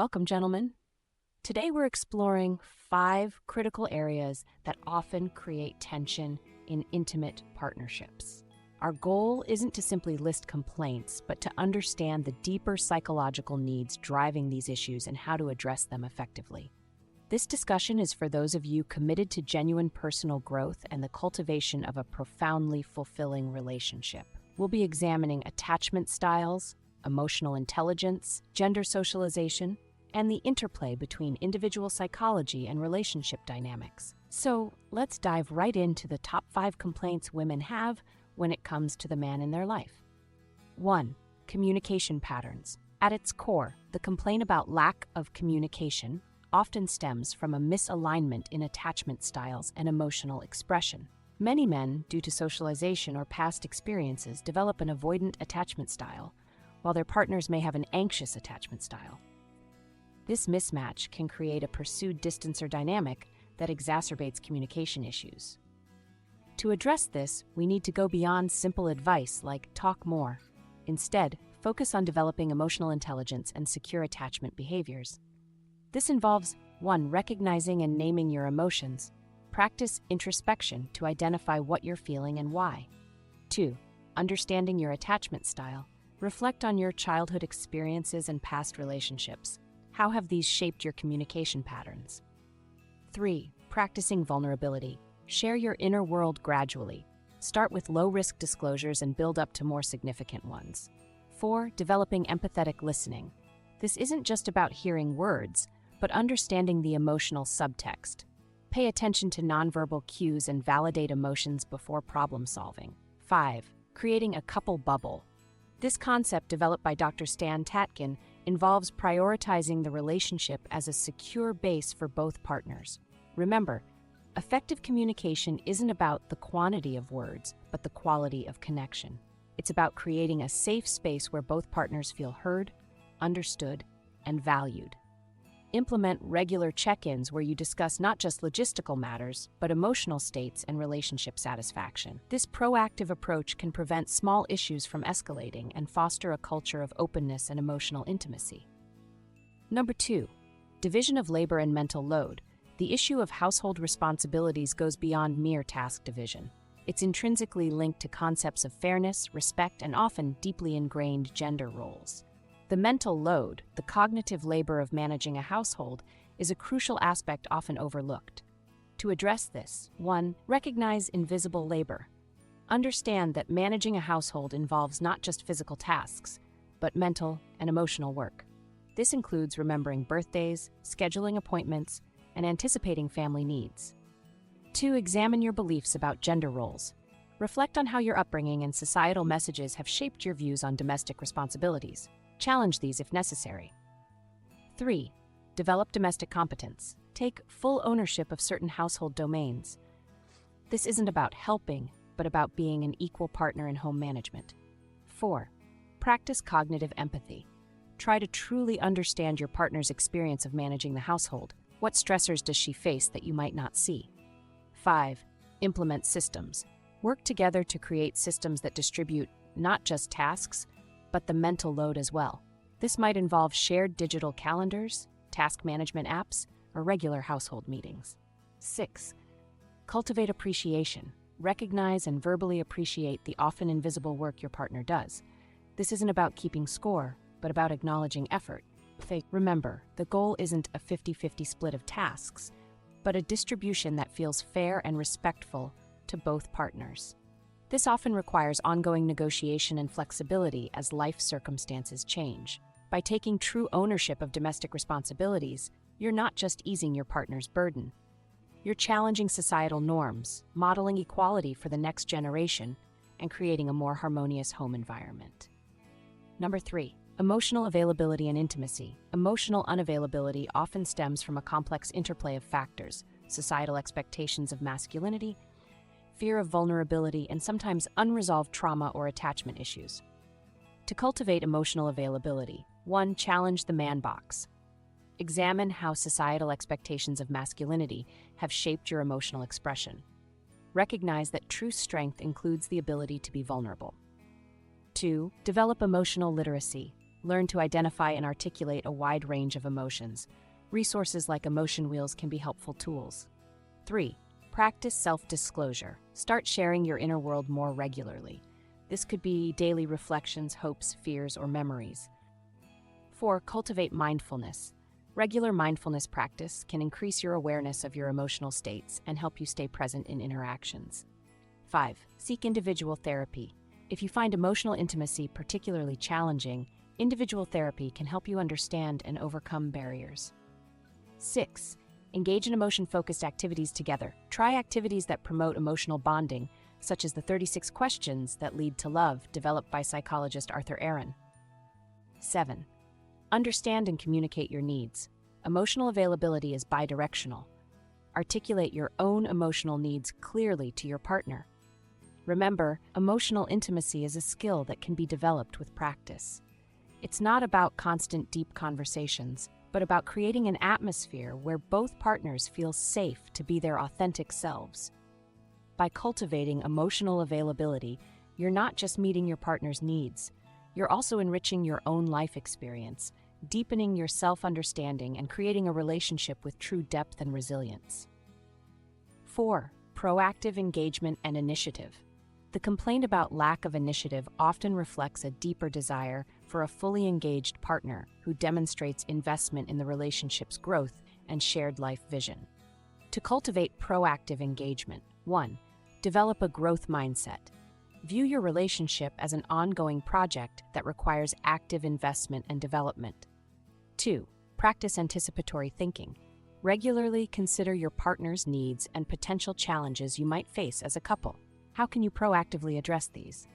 Welcome, gentlemen. Today we're exploring 5 critical areas that often create tension in intimate partnerships. Our goal isn't to simply list complaints, but to understand the deeper psychological needs driving these issues and how to address them effectively. This discussion is for those of you committed to genuine personal growth and the cultivation of a profoundly fulfilling relationship. We'll be examining attachment styles, emotional intelligence, gender socialization, and the interplay between individual psychology and relationship dynamics. So let's dive right into the top 5 complaints women have when it comes to the man in their life. 1. Communication patterns. At its core, the complaint about lack of communication often stems from a misalignment in attachment styles and emotional expression. Many men, due to socialization or past experiences, develop an avoidant attachment style, while their partners may have an anxious attachment style. This mismatch can create a pursued distancer dynamic that exacerbates communication issues. To address this, we need to go beyond simple advice like talk more. Instead, focus on developing emotional intelligence and secure attachment behaviors. This involves 1. Recognizing and naming your emotions. Practice introspection to identify what you're feeling and why. 2. Understanding your attachment style. Reflect on your childhood experiences and past relationships. How have these shaped your communication patterns? 3. Practicing vulnerability. Share your inner world gradually. Start with low-risk disclosures and build up to more significant ones. 4. Developing empathetic listening. This isn't just about hearing words, but understanding the emotional subtext. Pay attention to nonverbal cues and validate emotions before problem solving. 5. Creating a couple bubble. This concept, developed by Dr. Stan Tatkin, involves prioritizing the relationship as a secure base for both partners. Remember, effective communication isn't about the quantity of words, but the quality of connection. It's about creating a safe space where both partners feel heard, understood, and valued. Implement regular check-ins where you discuss not just logistical matters, but emotional states and relationship satisfaction. This proactive approach can prevent small issues from escalating and foster a culture of openness and emotional intimacy. Number 2. Division of labor and mental load. The issue of household responsibilities goes beyond mere task division. It's intrinsically linked to concepts of fairness, respect, and often deeply ingrained gender roles. The mental load, the cognitive labor of managing a household, is a crucial aspect often overlooked. To address this, 1. Recognize invisible labor. Understand that managing a household involves not just physical tasks, but mental and emotional work. This includes remembering birthdays, scheduling appointments, and anticipating family needs. 2. Examine your beliefs about gender roles. Reflect on how your upbringing and societal messages have shaped your views on domestic responsibilities. Challenge these if necessary. 3. Develop domestic competence. Take full ownership of certain household domains. This isn't about helping, but about being an equal partner in home management. 4. Practice cognitive empathy. Try to truly understand your partner's experience of managing the household. What stressors does she face that you might not see? 5. Implement systems. Work together to create systems that distribute not just tasks, but the mental load as well. This might involve shared digital calendars, task management apps, or regular household meetings. 6. Cultivate appreciation. Recognize and verbally appreciate the often invisible work your partner does. This isn't about keeping score, but about acknowledging effort. Remember, the goal isn't a 50-50 split of tasks, but a distribution that feels fair and respectful to both partners. This often requires ongoing negotiation and flexibility as life circumstances change. By taking true ownership of domestic responsibilities, you're not just easing your partner's burden. You're challenging societal norms, modeling equality for the next generation, and creating a more harmonious home environment. Number 3. Emotional availability and intimacy. Emotional unavailability often stems from a complex interplay of factors: societal expectations of masculinity, fear of vulnerability, and sometimes unresolved trauma or attachment issues. To cultivate emotional availability, 1. Challenge the man box. Examine how societal expectations of masculinity have shaped your emotional expression. Recognize that true strength includes the ability to be vulnerable. 2. Develop emotional literacy. Learn to identify and articulate a wide range of emotions. Resources like emotion wheels can be helpful tools. 3. Practice self-disclosure. Start sharing your inner world more regularly. This could be daily reflections, hopes, fears, or memories. 4. Cultivate mindfulness. Regular mindfulness practice can increase your awareness of your emotional states and help you stay present in interactions. 5. Seek individual therapy. If you find emotional intimacy particularly challenging, individual therapy can help you understand and overcome barriers. 6. Engage in emotion-focused activities together. Try activities that promote emotional bonding, such as the 36 questions that lead to love, developed by psychologist Arthur Aaron. 7. Understand and communicate your needs. Emotional availability is bidirectional. Articulate your own emotional needs clearly to your partner. Remember, emotional intimacy is a skill that can be developed with practice. It's not about constant deep conversations, but about creating an atmosphere where both partners feel safe to be their authentic selves. By cultivating emotional availability, you're not just meeting your partner's needs, you're also enriching your own life experience, deepening your self-understanding, and creating a relationship with true depth and resilience. 4. Proactive engagement and initiative. The complaint about lack of initiative often reflects a deeper desire for a fully engaged partner who demonstrates investment in the relationship's growth and shared life vision. To cultivate proactive engagement, 1. Develop a growth mindset. View your relationship as an ongoing project that requires active investment and development. 2. Practice anticipatory thinking. Regularly consider your partner's needs and potential challenges you might face as a couple. How can you proactively address these?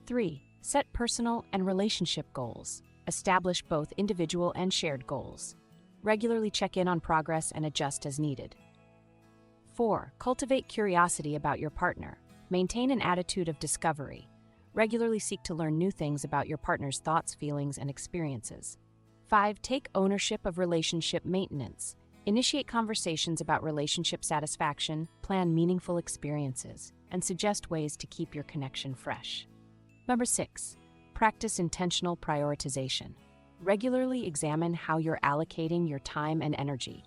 3. Set personal and relationship goals. Establish both individual and shared goals. Regularly check in on progress and adjust as needed. 4. Cultivate curiosity about your partner. Maintain an attitude of discovery. Regularly seek to learn new things about your partner's thoughts, feelings, and experiences. 5. Take ownership of relationship maintenance. Initiate conversations about relationship satisfaction, plan meaningful experiences, and suggest ways to keep your connection fresh. Number 6. Practice intentional prioritization. Regularly examine how you're allocating your time and energy.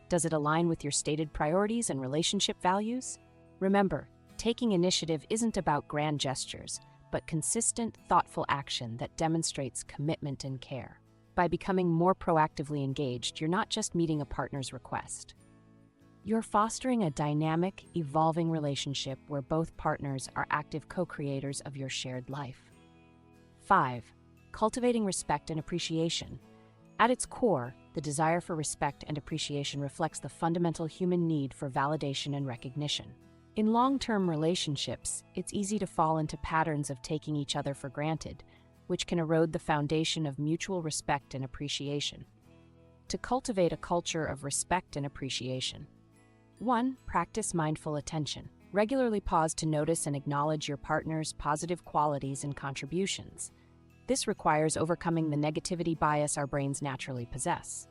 Does it align with your stated priorities and relationship values? Remember, taking initiative isn't about grand gestures, but consistent, thoughtful action that demonstrates commitment and care. By becoming more proactively engaged, you're not just meeting a partner's request. You're fostering a dynamic, evolving relationship where both partners are active co-creators of your shared life. 5. Cultivating respect and appreciation. At its core, the desire for respect and appreciation reflects the fundamental human need for validation and recognition. In long-term relationships, it's easy to fall into patterns of taking each other for granted, which can erode the foundation of mutual respect and appreciation. To cultivate a culture of respect and appreciation. 1. Practice mindful attention. Regularly pause to notice and acknowledge your partner's positive qualities and contributions. This requires overcoming the negativity bias our brains naturally possess.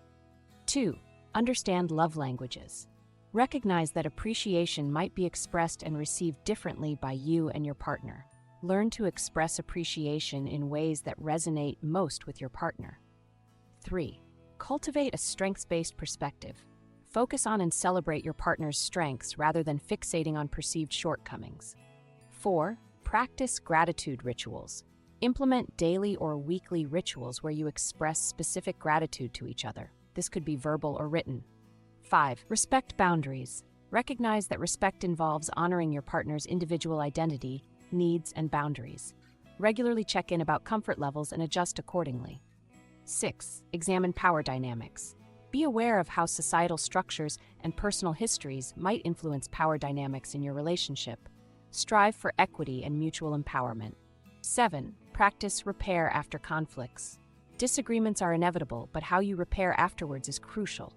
2. Understand love languages. Recognize that appreciation might be expressed and received differently by you and your partner. Learn to express appreciation in ways that resonate most with your partner. 3. Cultivate a strengths-based perspective. Focus on and celebrate your partner's strengths rather than fixating on perceived shortcomings. 4. Practice gratitude rituals. Implement daily or weekly rituals where you express specific gratitude to each other. This could be verbal or written. 5. Respect boundaries. Recognize that respect involves honoring your partner's individual identity, needs, and boundaries. Regularly check in about comfort levels and adjust accordingly. 6. Examine power dynamics. Be aware of how societal structures and personal histories might influence power dynamics in your relationship. Strive for equity and mutual empowerment. 7. Practice repair after conflicts. Disagreements are inevitable, but how you repair afterwards is crucial.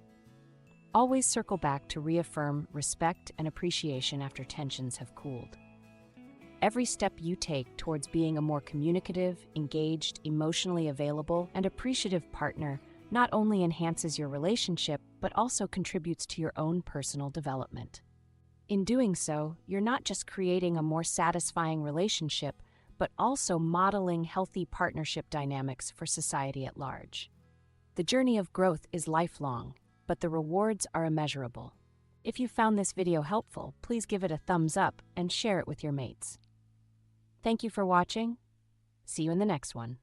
Always circle back to reaffirm respect and appreciation after tensions have cooled. Every step you take towards being a more communicative, engaged, emotionally available, and appreciative partner not only enhances your relationship, but also contributes to your own personal development. In doing so, you're not just creating a more satisfying relationship, but also modeling healthy partnership dynamics for society at large. The journey of growth is lifelong, but the rewards are immeasurable. If you found this video helpful, please give it a thumbs up and share it with your mates. Thank you for watching. See you in the next one.